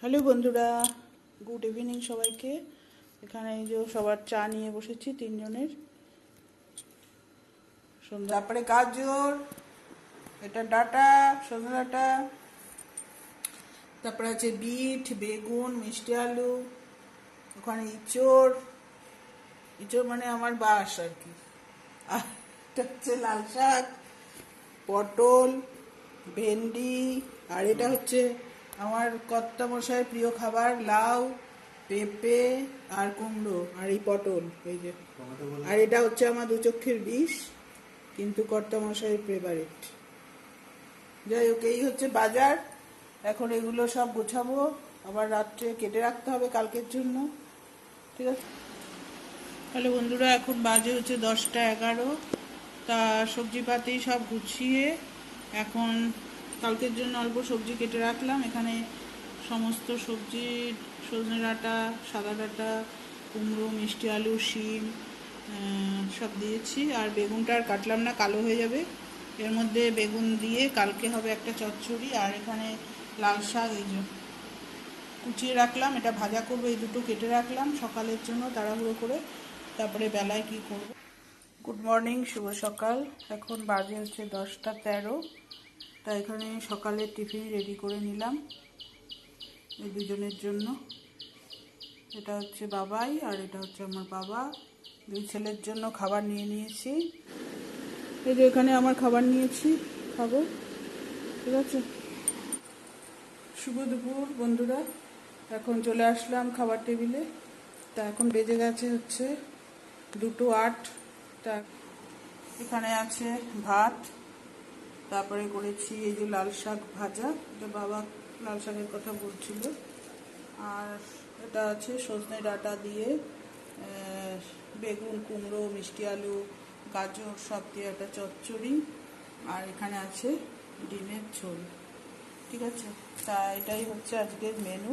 Hello বন্ধুরা, good evening সবাইকে। এখানে এই যে সবার চা নিয়ে বসেছি তিনজনের সন্ধ্যা। তারপরে গাজর, এটা ডাটা, সজনে ডাটা, তারপরে আছে বিট, বেগুন, মিষ্টি আলু, ওখানে ইঁচড়। ইঁচড় মানে আমার বাস আর কি। আর এটা হচ্ছে লাল শাক, পটল, ভেন্ডি, আর এটা হচ্ছে আমার কর্তা মশাইয়ের প্রিয় খাবার, লাউ, পেঁপে আর কুমড়ো, আর এই পটল, এই যে। আর এটা হচ্ছে আমার দু চক্ষের বিষ, কিন্তু কর্তা মশাইয়ের ফেভারিট। যাই হোক, এই হচ্ছে বাজার। এখন এগুলো সব গোছাবো, আবার রাত্রে কেটে রাখতে হবে কালকের জন্য। ঠিক আছে। তাহলে বন্ধুরা, এখন বাজে হচ্ছে 10টা 11। তা সবজিপাতি সব গুছিয়ে এখন কালকের জন্য অল্প সবজি কেটে রাখলাম। এখানে সমস্ত সবজি, সজনে ডাঁটা, সাদা ডাঁটা, কুমড়ো, মিষ্টি আলু, শিম সব দিয়েছি। আর বেগুনটা আর কাটলাম না, কালো হয়ে যাবে। এর মধ্যে বেগুন দিয়ে কালকে হবে একটা চচ্চড়ি। আর এখানে লাল শাক এই যে কুচিয়ে রাখলাম, এটা ভাজা করবো। এই দুটো কেটে রাখলাম সকালের জন্য তাড়াহুড়ো করে, তারপরে বেলায় কি করব। গুড মর্নিং, শুভ সকাল। এখন বাজে হচ্ছে 10টা 13। তা এখানে সকালের টিফিন রেডি করে নিলাম এই দুজনের জন্য। এটা হচ্ছে বাবাই আর এটা হচ্ছে আমার বাবা। দুই ছেলের জন্য খাবার নিয়ে নিয়েছি। এই যে এখানে আমার খাবার নিয়েছি, খাবো। ঠিক আছে। শুভ দুপুর বন্ধুরা, এখন চলে আসলাম খাবার টেবিলে। তা এখন বেজে গেছে হচ্ছে 2:08। তা এখানে আছে ভাত, তারপরে করেছি এই যে লাল শাক ভাজা, এটা বাবা লাল শাকের কথা বলছিল। আর এটা আছে সজনে ডাঁটা দিয়ে বেগুন, কুমড়ো, মিষ্টি আলু, গাজর সব দিয়ে একটা চচ্চড়ি। আর এখানে আছে ডিমের ঝোল। ঠিক আছে। তা এটাই হচ্ছে আজকের মেনু।